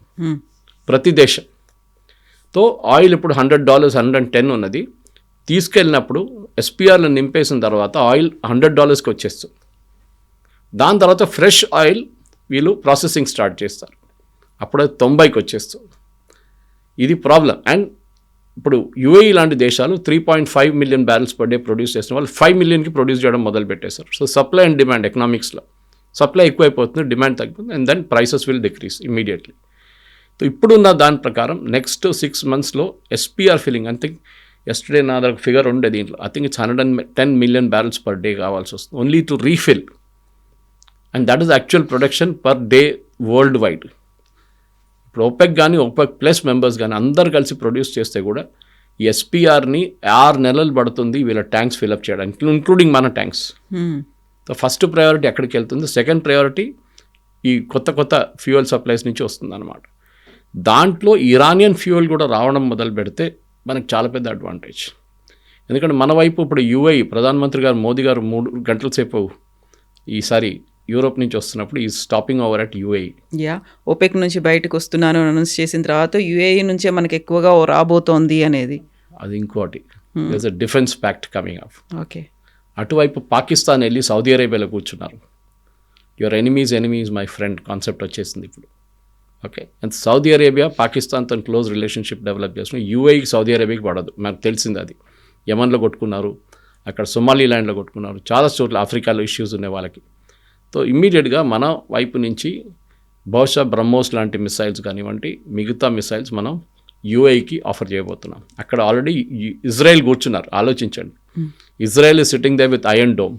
ప్రతి దేశంతో. ఆయిల్ ఇప్పుడు $100, $110 ఉన్నది, తీసుకెళ్ళినప్పుడు ఎస్పీఆర్లో నింపేసిన తర్వాత ఆయిల్ $100కి వచ్చేస్తుంది. దాని తర్వాత ఫ్రెష్ ఆయిల్ వీళ్ళు ప్రాసెసింగ్ స్టార్ట్ చేస్తారు, అప్పుడు 90కి వచ్చేస్తుంది. ఇది ప్రాబ్లం. అండ్ ఇప్పుడు యూఏఈ లాంటి దేశాలు 3.5 million barrels per day produce చేసిన వాళ్ళు 5 millionకి ప్రొడ్యూస్ చేయడం మొదలు పెట్టేశారు. సో సప్లై అండ్ డిమాండ్ ఎకనామిక్స్లో సప్లై ఎక్కువైపోతుంది, డిమాండ్ తగ్గిపోతుంది, and then prices will decrease immediately. So ఇప్పుడున్న దాని ప్రకారం నెక్స్ట్ 6 monthsలో SPR filling, I think yesterday నా దగ్గర ఫిగర్ ఉండే దీంట్లో, I think it's 110 million barrels per day కావాల్సి వస్తుంది only to refill, and that is actual production per day worldwide. ఇప్పుడు ఓపెక్ కానీ ఓపెక్ ప్లస్ మెంబర్స్ కానీ అందరు కలిసి ప్రొడ్యూస్ చేస్తే కూడా ఈ ఎస్పీఆర్ని 6 నెలలు పడుతుంది వీళ్ళ ట్యాంక్స్ ఫిల్అప్ చేయడానికి, ఇంక్లూడింగ్ మన ట్యాంక్స్. సో ఫస్ట్ ప్రయారిటీ ఎక్కడికి వెళ్తుంది, సెకండ్ ప్రయారిటీ ఈ కొత్త ఫ్యూయల్ సప్లైస్ నుంచి వస్తుంది అన్నమాట. దాంట్లో ఇరానియన్ ఫ్యూయల్ కూడా రావడం మొదలు పెడితే మనకు చాలా పెద్ద అడ్వాంటేజ్. ఎందుకంటే మన వైపు ఇప్పుడు యూఏఈ ప్రధానమంత్రి గారు మోదీ గారు 3 గంటల సేపు ఈసారి యూరోప్ నుంచి వస్తున్నప్పుడు ఈ stopping over at UAE. OPEC నుంచి బయటకు వస్తున్నాను అనౌన్స్ చేసిన తర్వాత యూఏఈ నుంచే మనకి ఎక్కువగా రాబోతోంది అనేది అది ఇంకోటి. దేర్స్ ఎ defence pact coming up. Okay, అటువైపు పాకిస్తాన్ వెళ్ళి సౌదీ అరేబియాలో కూర్చున్నారు. Your enemies my friend concept వచ్చేసింది ఇప్పుడు. ఓకే, అండ్ సౌదీ అరేబియా పాకిస్తాన్తో క్లోజ్ రిలేషన్షిప్ డెవలప్ చేస్తున్నాం. యూఏఈకి సౌదీ అరేబియాకి పడదు, మనకు తెలిసింది అది. యమన్లో కొట్టుకున్నారు, అక్కడ సొమాలి ల్యాండ్లో కొట్టుకున్నారు, చాలా చోట్ల ఆఫ్రికాలో ఇష్యూస్ ఉన్నాయి వాళ్ళకి. సో ఇమ్మీడియట్గా మన వైపు నుంచి బహుశా బ్రహ్మోస్ లాంటి మిసైల్స్ కానివ్వండి, మిగతా మిసైల్స్ మనం యూఏఈకి ఆఫర్ చేయబోతున్నాం. అక్కడ ఆల్రెడీ ఇజ్రాయెల్ కూర్చున్నారు, ఆలోచించండి. Israel is sitting they with iron dome.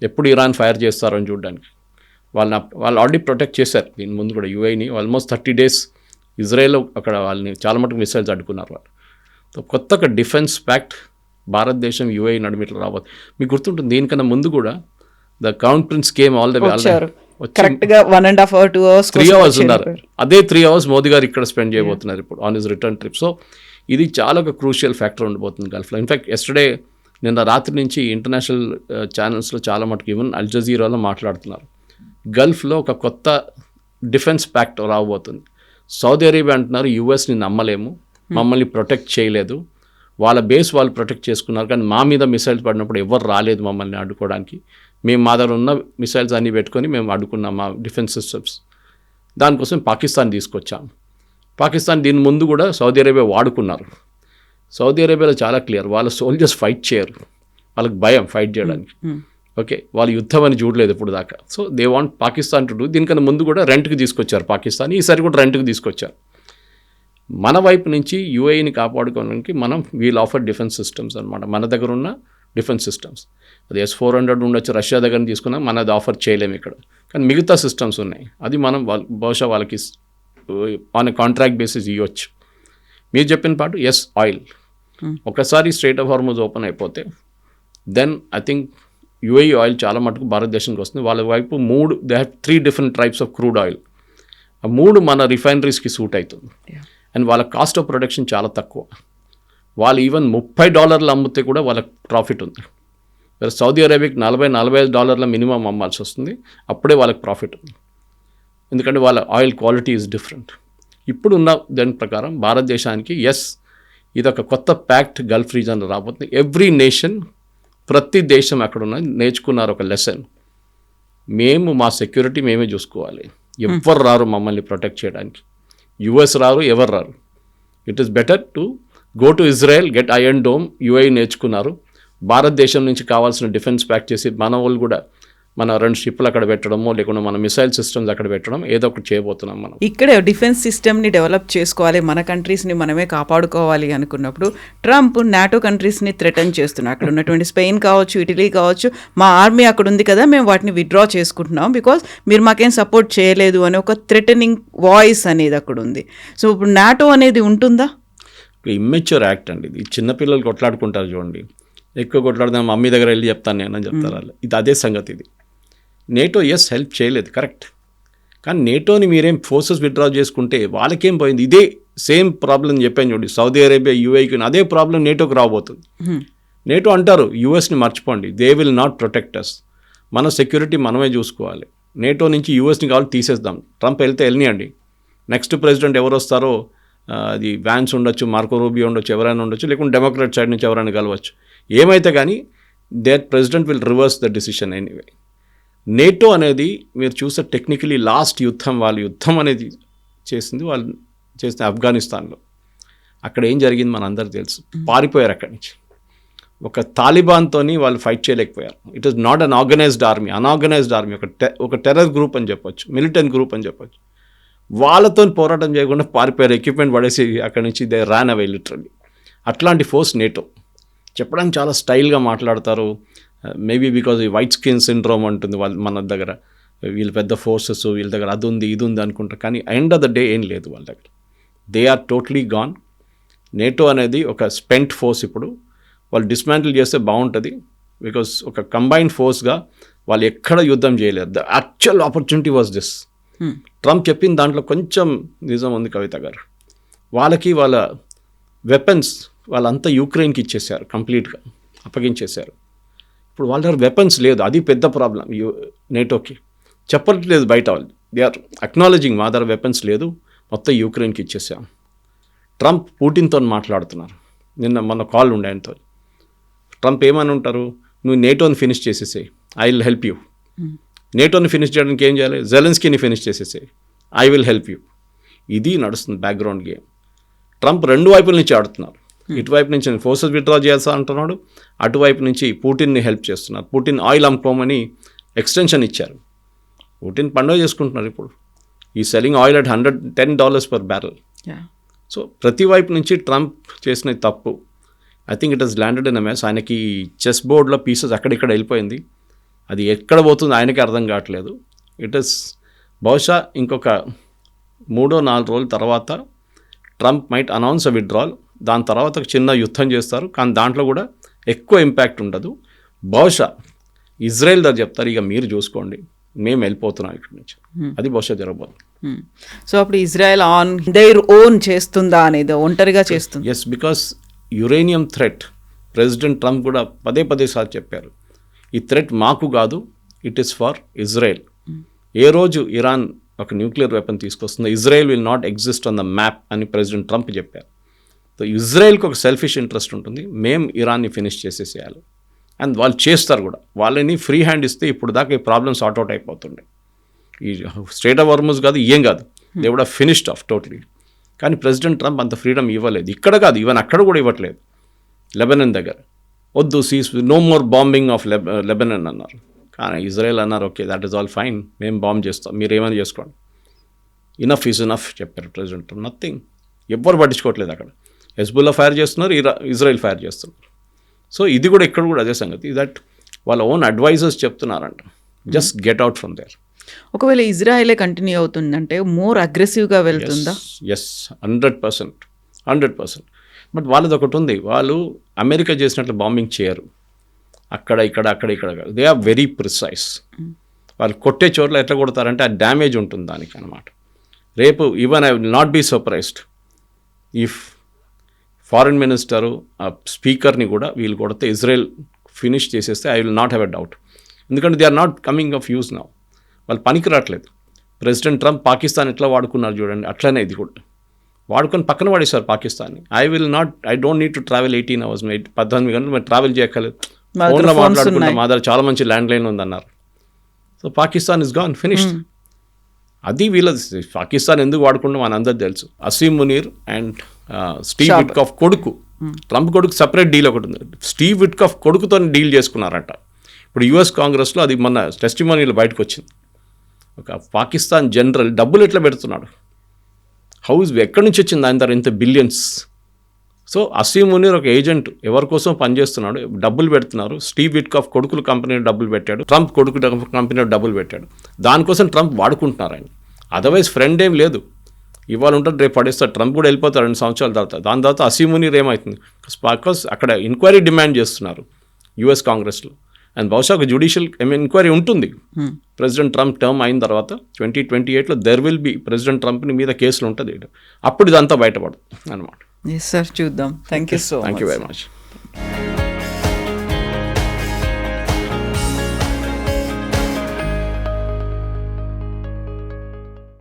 ఎప్పుడు ఇరాన్ ఫైర్ చేస్తారో అని చూడడానికి. వాళ్ళు ఆల్రెడీ ప్రొటెక్ట్ చేశారు దీని ముందు కూడా యూఏని. ఆల్మోస్ట్ 30 days ఇజ్రాయెల్ అక్కడ వాళ్ళని చాలా మటుకు మిసైల్స్ అడ్డుకున్నారు వాళ్ళు. కొత్త ఒక డిఫెన్స్ ప్యాక్ట్ భారతదేశం యూఏఈ నడుమిట్లు రాబోతుంది. మీకు గుర్తుంటుంది దీనికన్నా ముందు కూడా the crown prince came all the way కరెక్ట్గా 1.5 or 2 hours 3 hours ఉన్నారు. అదే 3 hours మోదీ గారు ఇక్కడ స్పెండ్ చేయబోతున్నారు ఇప్పుడు on his return trip. So ఇది చాలా ఒక క్రూషియల్ ఫ్యాక్టర్ ఉండబోతుంది గల్ఫ్లో. ఇన్ఫ్యాక్ట్ ఎస్టర్డే నిన్న రాత్రి నుంచి ఇంటర్నేషనల్ ఛానల్స్లో చాలా మటుకు ఈవెన్ అల్ జజీరాలో మాట్లాడుతున్నారు. గల్ఫ్లో ఒక కొత్త డిఫెన్స్ ప్యాక్ట్ రాబోతుంది. సౌదీ అరేబియా అంటున్నారు యూఎస్ని నమ్మలేము, మమ్మల్ని ప్రొటెక్ట్ చేయలేదు, వాళ్ళ బేస్ వాళ్ళు ప్రొటెక్ట్ చేసుకున్నారు, కానీ మా మీద మిసైల్స్ పడినప్పుడు ఎవరు రాలేదు మమ్మల్ని అడ్డుకోవడానికి. మేము మా దగ్గర ఉన్న మిసైల్స్ అన్నీ పెట్టుకొని మేము అడ్డుకున్నాం మా డిఫెన్స్ సిస్టమ్స్. దానికోసం పాకిస్తాన్ తీసుకొచ్చాం. పాకిస్తాన్ దీని ముందు కూడా సౌదీ అరేబియా వాడుకున్నారు. సౌదీ అరేబియాలో చాలా క్లియర్, వాళ్ళ సోల్జర్స్ ఫైట్ చేయరు, వాళ్ళకి భయం ఫైట్ చేయడానికి. ఓకే, వాళ్ళు యుద్ధం అని చూడలేదు ఇప్పుడు దాకా. So they want Pakistan to do. దీనికన్నా ముందు కూడా రెంట్కి తీసుకొచ్చారు పాకిస్తాన్, ఈసారి కూడా రెంట్కి తీసుకొచ్చారు. మన వైపు నుంచి యూఏఈని కాపాడుకోవడానికి మనం వీల్ ఆఫర్ డిఫెన్స్ సిస్టమ్స్ అనమాట. మన దగ్గర ఉన్న డిఫెన్స్ సిస్టమ్స్ అది S-400 ఉండొచ్చు, రష్యా దగ్గర తీసుకున్నా మనది ఆఫర్ చేయలేము ఇక్కడ, కానీ మిగతా సిస్టమ్స్ ఉన్నాయి. అది మనం బహుశా వాళ్ళకి ఆన్ కాంట్రాక్ట్ బేసిస్ ఇవ్వచ్చు. మీరు చెప్పిన పాటు ఆయిల్ ఒకసారి స్ట్రైట్ ఆఫ్ హార్మోజ్ ఓపెన్ అయిపోతే then I think UAE oil చాలా మటుకు భారతదేశానికి వస్తుంది. వాళ్ళ వైపు they have 3 different types of crude oil. ఆ 3 మన రిఫైనరీస్కి సూట్ అవుతుంది. అండ్ వాళ్ళ కాస్ట్ ఆఫ్ ప్రొడక్షన్ చాలా తక్కువ. వాళ్ళు ఈవెన్ $30 అమ్మితే కూడా వాళ్ళకి ప్రాఫిట్ ఉంది. సౌదీ అరేబియాకి $40-45 మినిమం అమ్మాల్సి వస్తుంది, అప్పుడే వాళ్ళకి ప్రాఫిట్ ఉంది. ఎందుకంటే వాళ్ళ ఆయిల్ క్వాలిటీ ఈజ్ డిఫరెంట్. ఇప్పుడున్న దాని ప్రకారం భారతదేశానికి ఇదొక కొత్త ప్యాక్ట్ గల్ఫ్ రీజన్లో రాబోతుంది. ఎవ్రీ నేషన్, ప్రతి దేశం అక్కడున్న నేర్చుకున్నారు ఒక లెసన్. మేము మా సెక్యూరిటీ మేమే చూసుకోవాలి, ఎవరు రారు మమ్మల్ని ప్రొటెక్ట్ చేయడానికి. యుఎస్ రారు, ఎవరు రారు. It is better to go to Israel, get iron dome. UAE నేర్చుకున్నారు. భారతదేశం నుంచి కావాల్సిన డిఫెన్స్ ప్యాక్ చేసి మన వాళ్ళు కూడా మన 2 షిప్లు అక్కడ పెట్టడమో లేకుండా మన మిసైల్ సిస్టమ్స్ అక్కడ పెట్టడం ఏదో ఒకటి చేయబోతున్నాం మనం. ఇక్కడే డిఫెన్స్ సిస్టమ్ని డెవలప్ చేసుకోవాలి, మన కంట్రీస్ని మనమే కాపాడుకోవాలి అనుకున్నప్పుడు ట్రంప్ నాటో కంట్రీస్ని థ్రెటన్ చేస్తున్నారు. అక్కడ ఉన్నటువంటి స్పెయిన్ కావచ్చు, ఇటలీ కావచ్చు, మా ఆర్మీ అక్కడ ఉంది కదా, మేము వాటిని విత్డ్రా చేసుకుంటున్నాం బికాజ్ మీరు మాకేం సపోర్ట్ చేయలేదు అని ఒక థ్రెటనింగ్ వాయిస్ అనేది అక్కడ ఉంది. సో ఇప్పుడు నాటో అనేది ఉంటుందా? ఇమ్మెచ్యూర్ యాక్ట్ అండి ఇది. చిన్నపిల్లలు కొట్లాడుకుంటారు చూడండి, ఎక్కువ కొట్లాడుదాం మమ్మీ దగ్గర వెళ్ళి చెప్తాను నేను అని చెప్తారు వాళ్ళు. ఇది అదే సంగతి. ఇది నేటో హెల్ప్ చేయలేదు కరెక్ట్, కానీ నేటోని మీరేం ఫోర్సెస్ విత్డ్రా చేసుకుంటే వాళ్ళకేం పోయింది? ఇదే సేమ్ ప్రాబ్లం చెప్పాను చూడండి, సౌదీ అరేబియా యూఏఈకి అదే ప్రాబ్లం నేటోకి రాబోతుంది. నేటో అంటారు యూఎస్ని మర్చిపోండి, they will not protect us, మన సెక్యూరిటీ మనమే చూసుకోవాలి. నేటో నుంచి యూఎస్ని కావాలి తీసేద్దాం. ట్రంప్ వెళ్తే వెళ్ళనియండి, నెక్స్ట్ ప్రెసిడెంట్ ఎవరు వస్తారో అది వ్యాన్స్ ఉండొచ్చు, మార్కో రూబియో ఉండొచ్చు, ఎవరైనా ఉండొచ్చు, లేకుంటే డెమోక్రాట్ సైడ్ నుంచి ఎవరైనా కలవచ్చు. ఏమైతే కానీ that president will reverse the decision anyway. NATO అనేది మీరు చూస్తే టెక్నికలీ లాస్ట్ యుద్ధం అనేది వాళ్ళు చేసిన ఆఫ్ఘనిస్తాన్లో. అక్కడ ఏం జరిగింది మన అందరికీ తెలుసు. పారిపోయారు అక్కడి నుంచి. ఒక తాలిబాన్తోని వాళ్ళు ఫైట్ చేయలేకపోయారు. It is not an organised army, unorganised army, ఒక టెర్రర్ గ్రూప్ అని చెప్పొచ్చు, మిలిటెంట్ గ్రూప్ అని చెప్పొచ్చు. వాళ్ళతో పోరాటం చేయకుండా పారిపోయారు, ఎక్విప్మెంట్ పడేసి అక్కడి నుంచి దే రాన్ అవే లిటరల్లీ. అట్లాంటి ఫోర్స్ నేటో. చెప్పడానికి చాలా స్టైల్గా మాట్లాడతారు, మేబీ బికాజ్ ఈ వైట్ స్కిన్ సిండ్రోమ్ ఉంటుంది మన దగ్గర, వీళ్ళు పెద్ద ఫోర్సెస్, వీళ్ళ దగ్గర అది ఉంది ఇది ఉంది అనుకుంటారు, కానీ ఎండ్ ఆఫ్ ద డే ఏం లేదు వాళ్ళ దగ్గర. They are totally gone. NATO అనేది ఒక స్పెంట్ ఫోర్స్. ఇప్పుడు వాళ్ళు డిస్మాంటిల్ చేస్తే బాగుంటుంది, బికాజ్ ఒక కంబైన్డ్ ఫోర్స్గా వాళ్ళు ఎక్కడ యుద్ధం చేయలేరు. The actual opportunity was this. Trump చెప్పిన దాంట్లో కొంచెం నిజం ఉంది కవిత గారు. వాళ్ళ వెపన్స్ వాళ్ళంతా యూక్రెయిన్కి ఇచ్చేసారు, కంప్లీట్గా అప్పగించేశారు. ఇప్పుడు వాళ్ళ దగ్గర వెపన్స్ లేదు, అది పెద్ద ప్రాబ్లం నేటోకి. చెప్పట్లేదు బయట వాళ్ళు, దే ఆర్ అక్నాలజింగ్ మా దగ్గర వెపన్స్ లేదు, మొత్తం యూక్రెయిన్కి ఇచ్చేసాం. ట్రంప్ పుటిన్తో మాట్లాడుతున్నారు, మొన్న కాల్ ఉండే ఆయనతో. ట్రంప్ ఏమని ఉంటారు, నువ్వు నేటోని ఫినిష్ చేసేసేయి, ఐ విల్ హెల్ప్ యూ. నేటోని ఫినిష్ చేయడానికి ఏం చేయాలి, జెలెన్స్కీని ఫినిష్ చేసేసేయి, ఐ విల్ హెల్ప్ యూ. ఇది నడుస్తుంది బ్యాక్గ్రౌండ్ గేమ్. ట్రంప్ 2 వైపుల నుంచి ఆడుతున్నారు. ఇటువైపు నుంచి ఫోర్సెస్ విత్డ్రా చేయాల్సి అంటున్నాడు, అటువైపు నుంచి పుటిన్ని హెల్ప్ చేస్తున్నారు. పుటిన్ ఆయిల్ అమ్ముకోమని ఎక్స్టెన్షన్ ఇచ్చారు. పుటిన్ పండుగ చేసుకుంటున్నారు ఇప్పుడు. ఈ selling oil at $110 per barrel. So ప్రతి వైపు నుంచి ట్రంప్ చేసిన తప్పు. I think it has landed in a mess. ఆయనకి చెస్ బోర్డ్లో పీసెస్ అక్కడిక్కడ వెళ్ళిపోయింది. అది ఎక్కడ పోతుందో ఆయనకి అర్థం కావట్లేదు. ఇట్ ఇస్ బహుశా ఇంకొక 3-4 రోజుల తర్వాత ట్రంప్ మైట్ అనౌన్స్ అ విత్డ్రాల్. దాని తర్వాత ఒక చిన్న యుద్ధం చేస్తారు, కానీ దాంట్లో కూడా ఎక్కువ ఇంపాక్ట్ ఉండదు. బహుశా ఇజ్రాయెల్ దగ్గర చెప్తారు, ఇక మీరు చూసుకోండి, మేము వెళ్ళిపోతున్నాం ఇక్కడి నుంచి. అది బహుశా జరగబోతుంది. సో అప్పుడు ఇజ్రాయెల్ ఆన్ దేర్ ఓన్ చేస్తుందా అనేది, ఒంటరిగా చేస్తుంది. Yes, because uranium threat president Trump కూడా పదే సార్లు చెప్పారు, ఈ థ్రెట్ మాకు కాదు, ఇట్ ఈస్ ఫర్ ఇజ్రాయెల్. ఏ రోజు ఇరాన్ ఒక న్యూక్లియర్ వెపన్ తీసుకొస్తుందో Israel will not exist on the map అని ప్రెసిడెంట్ ట్రంప్ చెప్పారు. సో ఇజ్రాయెల్కి ఒక సెల్ఫిష్ ఇంట్రెస్ట్ ఉంటుంది, మేము ఇరాన్ని ఫినిష్ చేసేసేయాలి, అండ్ వాళ్ళు చేస్తారు కూడా. వాళ్ళని ఫ్రీ హ్యాండ్ ఇస్తే ఇప్పుడు దాకా ఈ ప్రాబ్లమ్ సార్ట్ అవుట్ అయిపోతుండే. ఈ స్టేట్ ఆఫ్ హార్మజ్ కాదు, ఏం కాదు, they would have finished off totally. కానీ ప్రెసిడెంట్ ట్రంప్ అంత ఫ్రీడమ్ ఇవ్వలేదు. ఇక్కడ కాదు, ఈవెన్ అక్కడ కూడా ఇవ్వట్లేదు. లెబనన్ దగ్గర వద్దు, cease no more bombing of Lebanon అన్నారు. కానీ ఇజ్రాయెల్ అన్నారు, okay that is all fine, మేము బాంబ్ చేస్తాం, మీరు ఏమైనా చేసుకోండి, ఇనఫ్ ఈజ్ ఇనఫ్ చెప్పారు ప్రెసిడెంట్ ట్రంప్. నథింగ్, ఎవ్వరు పట్టించుకోవట్లేదు. అక్కడ హెజ్బుల్లా ఫైర్ చేస్తున్నారు, ఇజ్రాయెల్ ఫైర్ చేస్తున్నారు. సో ఇది కూడా ఇక్కడ కూడా అదే సంగతి, దట్ వాళ్ళ ఓన్ అడ్వైజర్స్ చెప్తున్నారంట, just get out from there. ఒకవేళ ఇజ్రాయెలే కంటిన్యూ అవుతుందంటే మోర్ అగ్రెసివ్గా వెళ్తుందా? ఎస్, 100%. బట్ వాళ్ళది ఒకటి ఉంది, వాళ్ళు అమెరికా చేసినట్లు బాంబింగ్ చేయరు. అక్కడ ఇక్కడ కాదు, దే ఆర్ వెరీ ప్రిసైజ్. వాళ్ళు కొట్టే చోట్ల ఎట్లా కొడతారంటే ఆ డ్యామేజ్ ఉంటుంది దానికి అనమాట. రేపు even I will not be surprised if foreign minister ఆ స్పీకర్ని కూడా వీళ్ళు కొడితే ఇజ్రాయెల్ ఫినిష్ చేసేస్తే I will not have a doubt. ఎందుకంటే they are not coming of use now. వాళ్ళు పనికి రావట్లేదు. ప్రెసిడెంట్ ట్రంప్ పాకిస్తాన్ ఎట్లా వాడుకున్నారు చూడండి, అట్లనే ఇది కూడా వాడుకొని పక్కన పడేశారు పాకిస్తాన్ని. I don't need to travel 18 hours, 18 గంటలు మేము ట్రావెల్ చేయక్కర్లేదు, ఫోన్లో మాట్లాడుకుంటాం, మా దగ్గర చాలా మంచి ల్యాండ్ లైన్ ఉందన్నారు. So Pakistan is gone, finished. అది వీళ్ళది. పాకిస్తాన్ ఎందుకు వాడుకుంటాం అని అందరూ తెలుసు. Asim Munir and Steve Witkoff కొడుకు, ట్రంప్ కొడుకు సపరేట్ డీల్ ఒకటి ఉంది. స్టీవ్ విట్కాఫ్ కొడుకుతో డీల్ చేసుకున్నారంట. ఇప్పుడు యుఎస్ కాంగ్రెస్లో అది మొన్న టెస్టిమోనీలో బయటకు వచ్చింది. ఒక పాకిస్తాన్ జనరల్ డబ్బులు ఎట్లా పెడుతున్నాడు, ఎక్కడి నుంచి వచ్చింది ఆయన తర్వాత ఇంత బిలియన్స్. సో అసీమ్ మునీర్ ఒక ఏజెంట్, ఎవరి కోసం పనిచేస్తున్నాడు, డబ్బులు పెడుతున్నారు. స్టీవ్ విట్కాఫ్ కొడుకులు కంపెనీలో డబ్బులు పెట్టాడు, ట్రంప్ కొడుకు కంపెనీలో డబ్బులు పెట్టాడు. దానికోసం ట్రంప్ వాడుకుంటున్నారు ఆయన. అదర్వైజ్ ఫ్రెండ్ ఏం లేదు. ఇవాళ ఉంటుంది, రేపు పడేస్తారు. ట్రంప్ కూడా వెళ్ళిపోతారు 2 సంవత్సరాల తర్వాత. దాని తర్వాత అసీమ్ మునీర్ ఏమవుతుంది, బికాస్ అక్కడ ఎంక్వైరీ డిమాండ్ చేస్తున్నారు యుఎస్ కాంగ్రెస్లో. అండ్ బహుశా ఒక జ్యుడిషియల్ ఎంక్వైరీ ఉంటుంది ప్రెసిడెంట్ ట్రంప్ టర్మ్ అయిన తర్వాత. 2028లో there will be president Trump మీద కేసులు ఉంటుంది. అప్పుడు ఇదంతా బయటపడదు అనమాట. ఎస్ సార్, చూద్దాం. Thank you so much. Thank you very much.